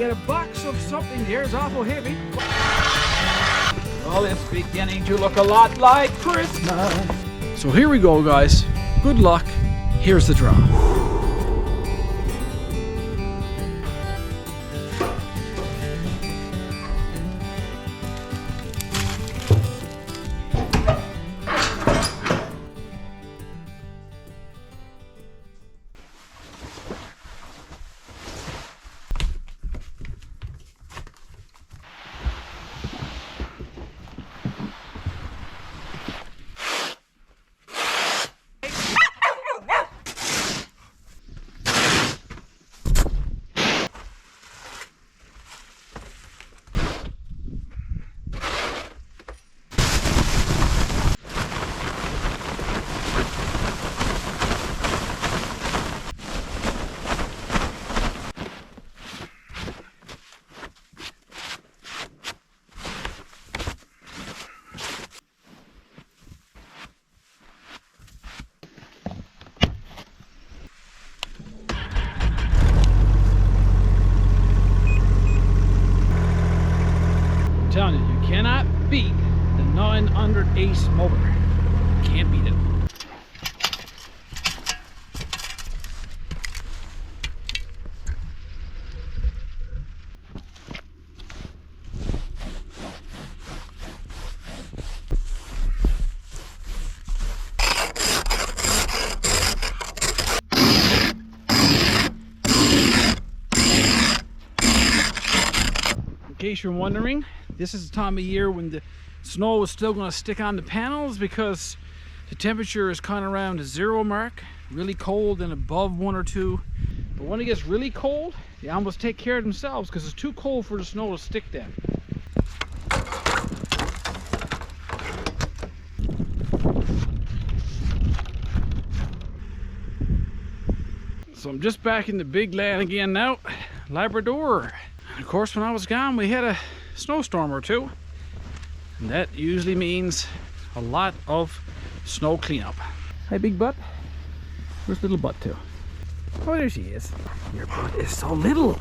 get a box of something there. It's awful heavy. Well, it's beginning to look a lot like Christmas. So here we go, guys. Good luck. Here's the draw. Telling you, you cannot beat the 900 Ace motor. Can't beat it. In case you're wondering, this is the time of year when the snow is still going to stick on the panels because the temperature is kind of around the 0 mark, really cold and above 1 or 2. But when it gets really cold, they almost take care of themselves because it's too cold for the snow to stick then. So I'm just back in the BigLand again now, Labrador. And of course, when I was gone, we had a snowstorm or two, and that usually means a lot of snow cleanup. Hi, big butt. Where's little butt too? Oh, there she is. Your butt is so little.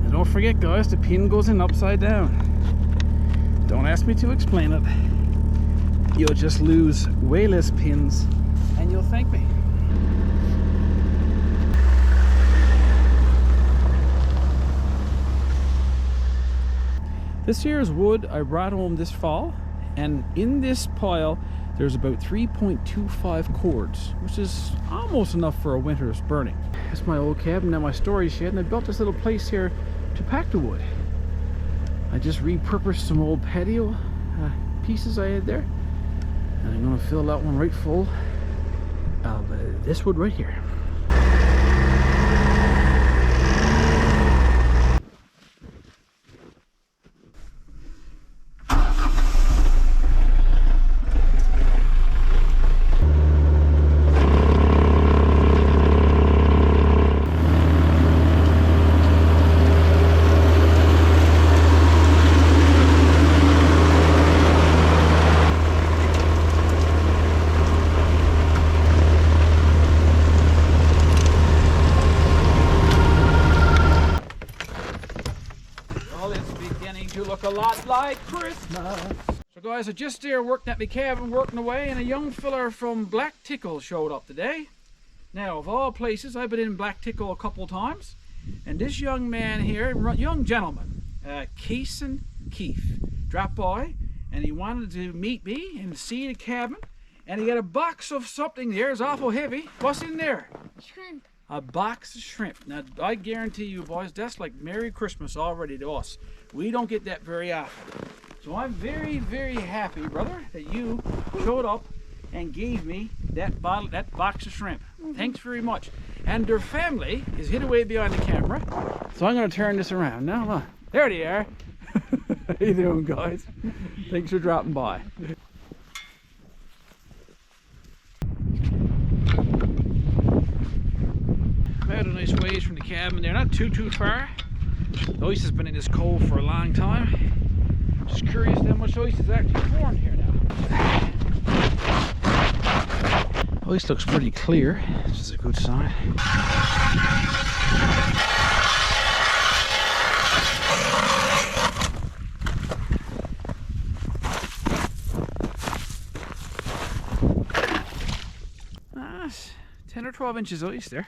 Don't forget, guys, the pin goes in upside down. Don't ask me to explain it. You'll just lose way less pins and you'll thank me. This year's wood I brought home this fall, and in this pile there's about 3.25 cords, which is almost enough for a winter's burning. That's my old cabin and my storage shed, and I built this little place here to pack the wood. I just repurposed some old patio pieces I had there, and I'm going to fill that one right full of this wood right here. To look a lot like Christmas. So guys, I just there working at my cabin, working away, and a young fella from Black Tickle showed up today. Now, of all places, I've been in Black Tickle a couple times, and this young man here, young gentleman, Kason Keefe, dropped by, and he wanted to meet me and see the cabin, and he got a box of something there. It's awful heavy. What's in there? Shrimp. A box of shrimp. Now, I guarantee you, boys, that's like Merry Christmas already to us. We don't get that very often. So I'm very, very happy, brother, that you showed up and gave me that box of shrimp. Thanks very much. And their family is hid away behind the camera, so I'm going to turn this around now. Look. There they are. How you doing, guys? Thanks for dropping by. About a nice ways from the cabin. They're not too far. The ice has been in this cove for a long time. Just curious how much ice is actually formed here now. Ice looks pretty clear, which is a good sign. That's 10 or 12 inches of ice there.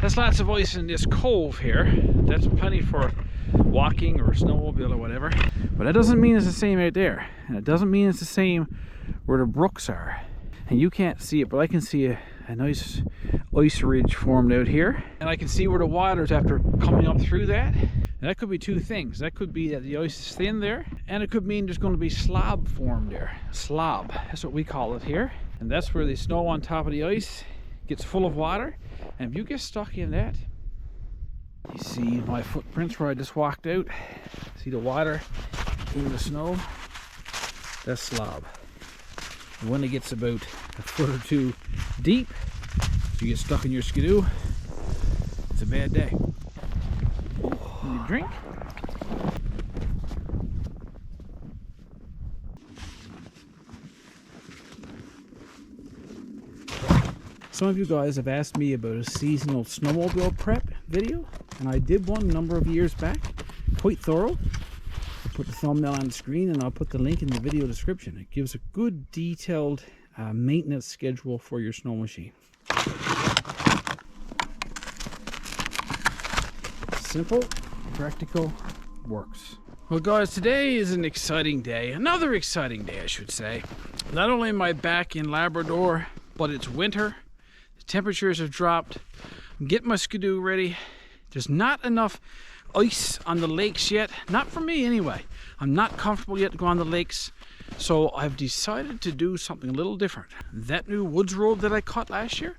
There's lots of ice in this cove here. That's plenty for walking or snowmobile or whatever. But that doesn't mean it's the same out there. And it doesn't mean it's the same where the brooks are. And you can't see it, but I can see a nice ice ridge formed out here. And I can see where the water's after coming up through that. And that could be two things. That could be that the ice is thin there, and it could mean there's going to be slob formed there. Slob, that's what we call it here. And that's where the snow on top of the ice gets full of water. And if you get stuck in that, you see my footprints where I just walked out. See the water in the snow? That's slob. And when it gets about a foot or two deep, if you get stuck in your skidoo, it's a bad day. Need a drink? Some of you guys have asked me about a seasonal snowmobile prep video, and I did one a number of years back, quite thorough. I'll put the thumbnail on the screen and I'll put the link in the video description. It gives a good detailed maintenance schedule for your snow machine. Simple, practical, works. Well guys, today is an exciting day, another exciting day I should say. Not only am I back in Labrador, but it's winter. Temperatures have dropped. I'm getting my skidoo ready. There's not enough ice on the lakes yet, not for me anyway. I'm not comfortable yet to go on the lakes, so I've decided to do something a little different. That new woods road that I cut last year,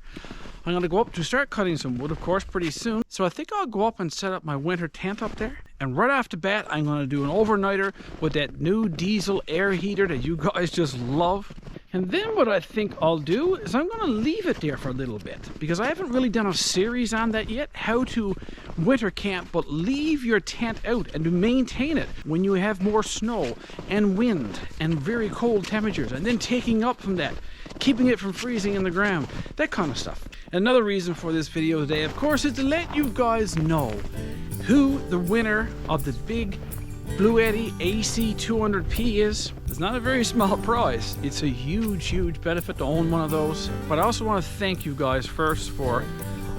I'm going to go up to start cutting some wood, of course, pretty soon. So I think I'll go up and set up my winter tent up there. And right off the bat, I'm going to do an overnighter with that new diesel air heater that you guys just love. And then what I think I'll do is I'm going to leave it there for a little bit, because I haven't really done a series on that yet, how to winter camp but leave your tent out and to maintain it when you have more snow and wind and very cold temperatures, and then taking up from that, keeping it from freezing in the ground, that kind of stuff. Another reason for this video today, of course, is to let you guys know who the winner of the big BLUETTI AC 200P is. It's not a very small prize. It's a huge benefit to own one of those. But I also want to thank you guys first for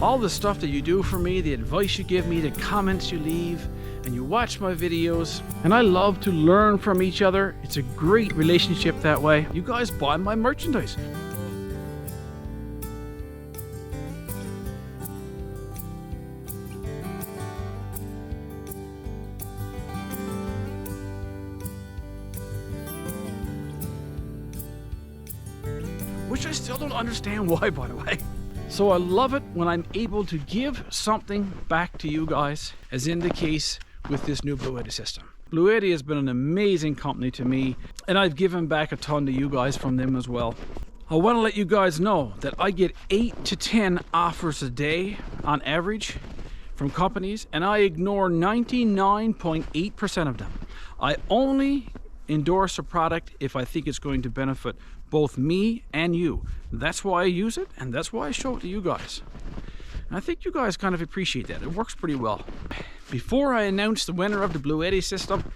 all the stuff that you do for me, the advice you give me, the comments you leave, and you watch my videos. And I love to learn from each other. It's a great relationship that way. You guys buy my merchandise. Which I still don't understand why, by the way. So I love it when I'm able to give something back to you guys, as in the case with this new BLUETTI system. BLUETTI has been an amazing company to me, and I've given back a ton to you guys from them as well. I want to let you guys know that I get 8 to 10 offers a day on average from companies, and I ignore 99.8% of them. I only endorse a product if I think it's going to benefit both me and you. That's why I use it, and that's why I show it to you guys. And I think you guys kind of appreciate that. It works pretty well. Before I announce the winner of the BLUETTI system,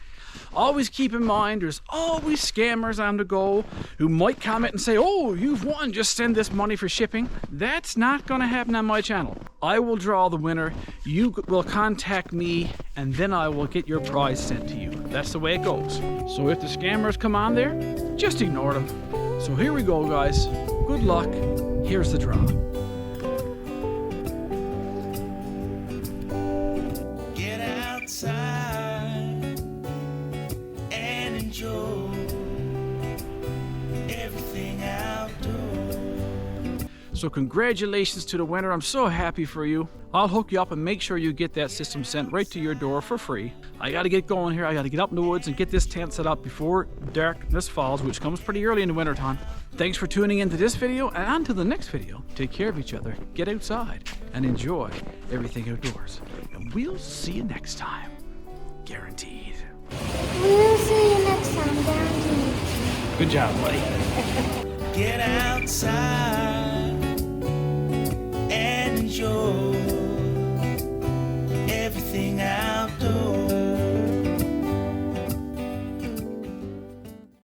always keep in mind there's always scammers on the go who might comment and say, oh, you've won, just send this money for shipping. That's not going to happen on my channel. I will draw the winner, you will contact me, and then I will get your prize sent to you. That's the way it goes. So if the scammers come on there, just ignore them. So here we go, guys. Good luck. Here's the draw. Get outside and enjoy everything outdoors. So congratulations to the winner. I'm so happy for you. I'll hook you up and make sure you get that system sent right to your door for free. I got to get going here. I got to get up in the woods and get this tent set up before darkness falls, which comes pretty early in the wintertime. Thanks for tuning into this video, and on to the next video. Take care of each other, get outside, and enjoy everything outdoors. And we'll see you next time. Guaranteed. We'll see you next time, guaranteed. Good job, buddy. Get outside.